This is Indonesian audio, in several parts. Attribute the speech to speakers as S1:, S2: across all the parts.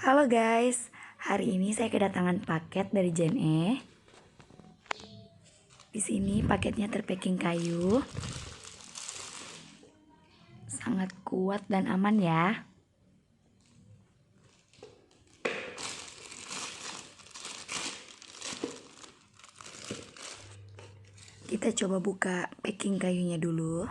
S1: Halo guys, hari ini saya kedatangan paket dari jangan. Di sini paketnya terpacking kayu, sangat kuat dan aman ya. Kita coba buka packing kayunya dulu.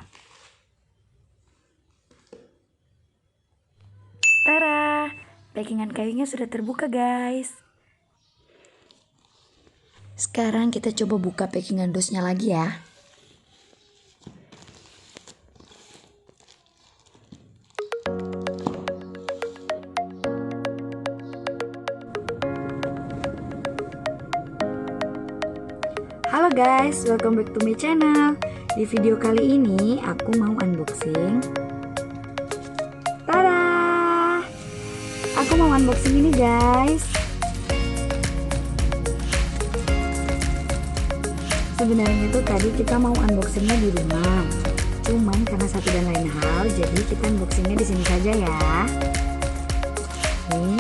S1: Tara, packingan kayunya sudah terbuka guys. Sekarang kita coba buka packingan dosnya lagi ya. Halo guys, welcome back to my channel. Di video kali ini aku mau unboxing. Tada! Aku mau unboxing ini guys. Sebenarnya tuh tadi kita mau unboxingnya di rumah, cuman karena satu dan lain hal, jadi kita unboxingnya di sini saja ya. Nih,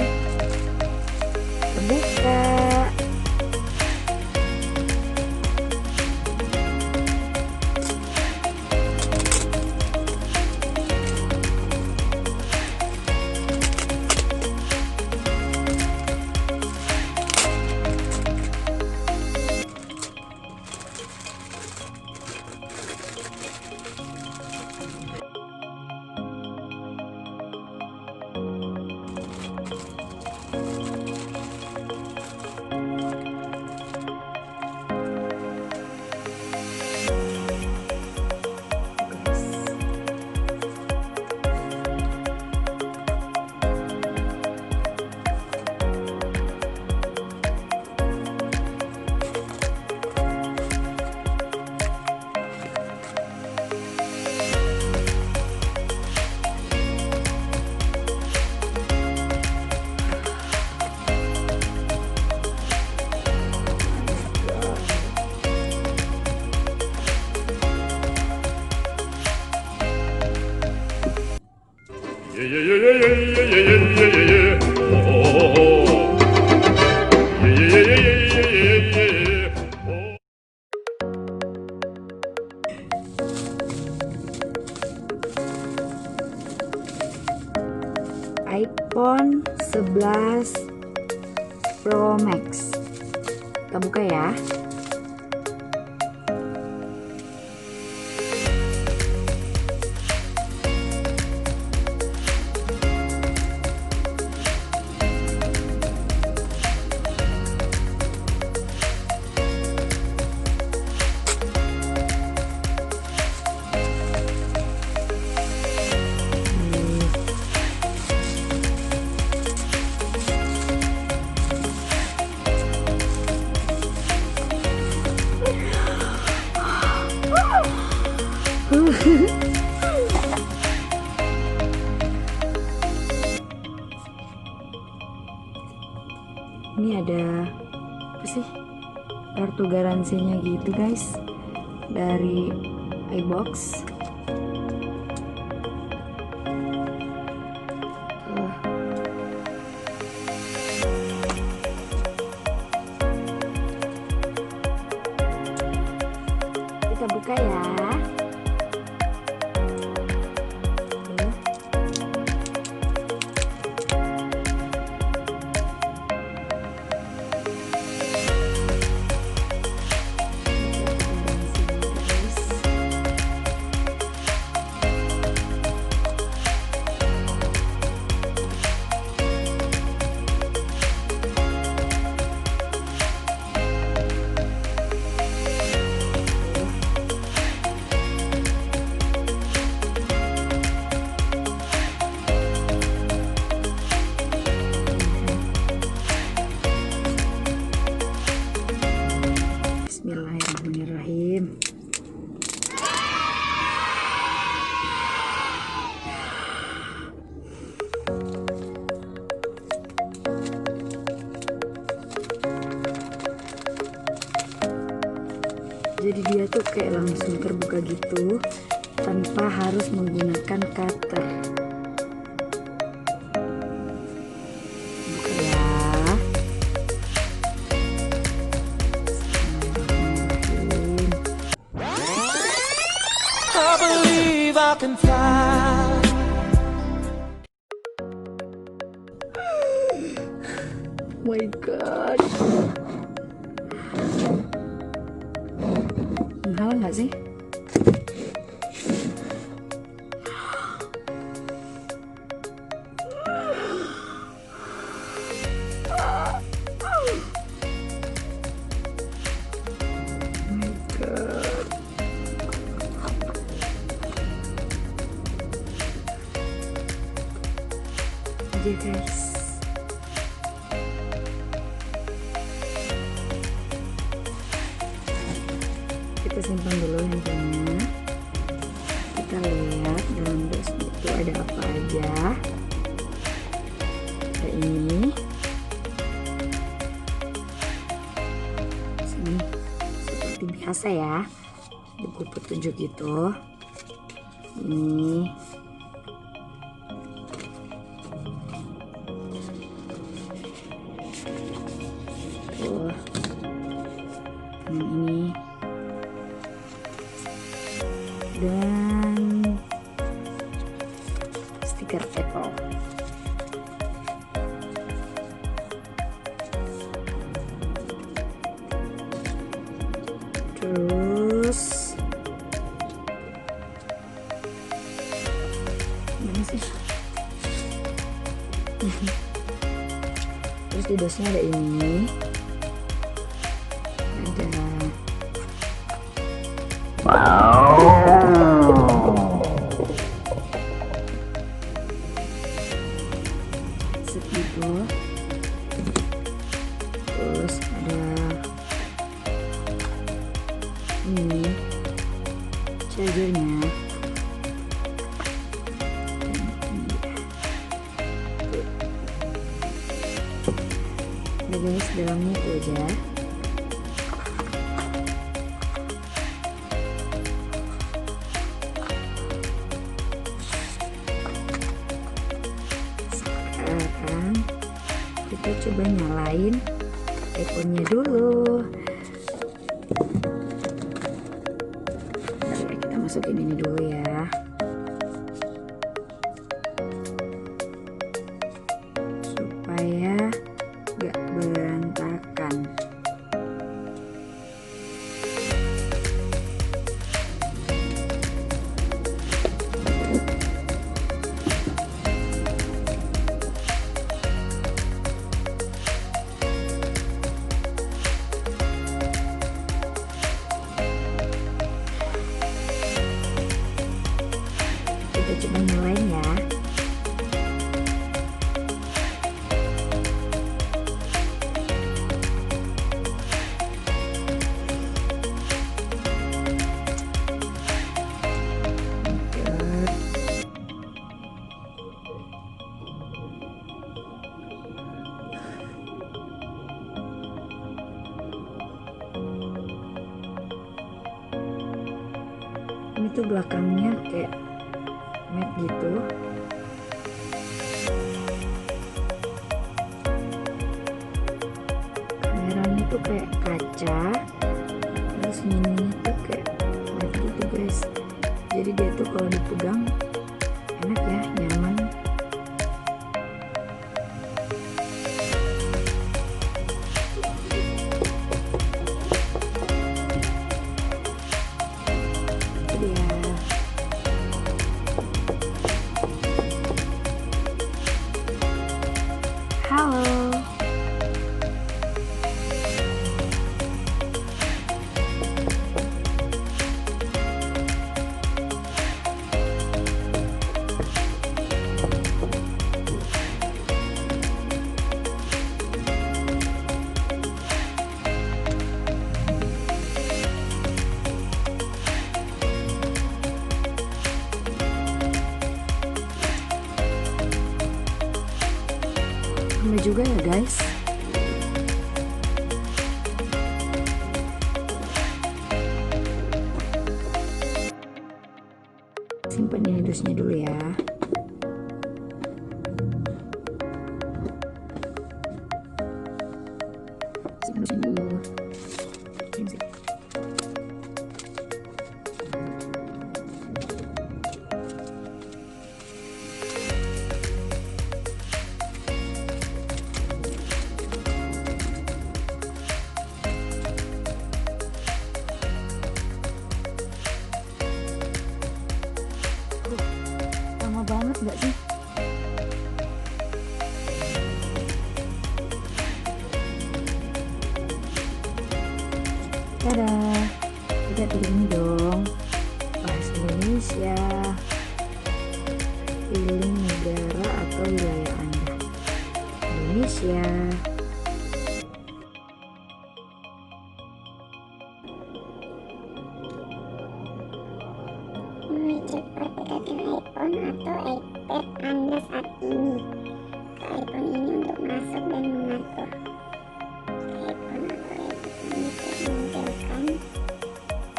S1: terbuka. iPhone 11 Pro Max. Kita buka ya. Ini ada apa sih, kartu garansinya gitu guys, dari iBox. Kita buka ya. Bismillahirrahmanirrahim. Jadi dia tuh kayak langsung terbuka gitu tanpa harus menggunakan cutter. Buka my god. Mahal nggak sih? Aja guys, kita simpan dulu handphonenya. Kita lihat dalam box itu ada apa aja. Ada ini, sini seperti biasa ya, buku petunjuk gitu. Ini ini dan stiker Apple. Terus mana sih? Terus di dosnya ada ini. Segitu. Terus ada ini chargernya. Udah guys, dalamnya itu aja. Kita coba nyalain iPhone-nya dulu. Bentar, kita masukin ini dulu ya. Supaya gak berantakan. Kita coba nyalain ya. Ini tuh belakangnya kayak matte gitu. Kameranya tuh kayak kaca. Terus mininya tuh kayak matte gitu guys. Jadi dia tuh kalau dipegang enak ya, nyaman. Halo. Sama juga ya guys. Simpan ini dusnya dulu ya. Simpan dusnya dulu. Dadah. Kita pilih ini dong, bahasa Indonesia, pilih negara atau wilayah Anda. Indonesia.
S2: Cepat dekatkan iPhone atau iPad Anda saat ini ke iPhone ini untuk masuk dan mengatur. iPhone atau iPad ini memunculkan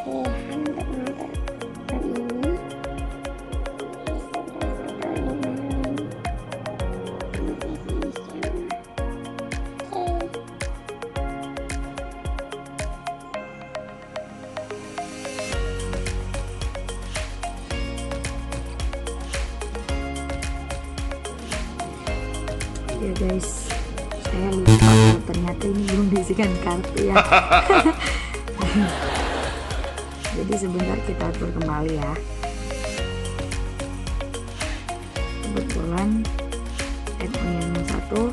S2: pilihan untuk mengatur iPhone ini.
S1: Ya guys, saya lupa ternyata ini belum diisikan kartu ya. Jadi sebentar kita atur kembali ya. Kebetulan iPhone yang satu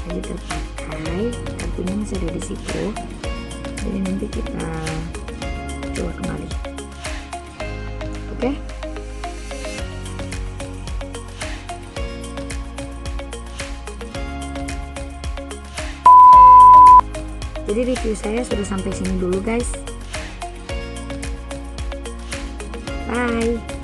S1: lagi terpakai, kartunya masih ada di situ. Jadi nanti kita coba kembali. Oke? Jadi review saya sudah sampai sini dulu guys. Bye.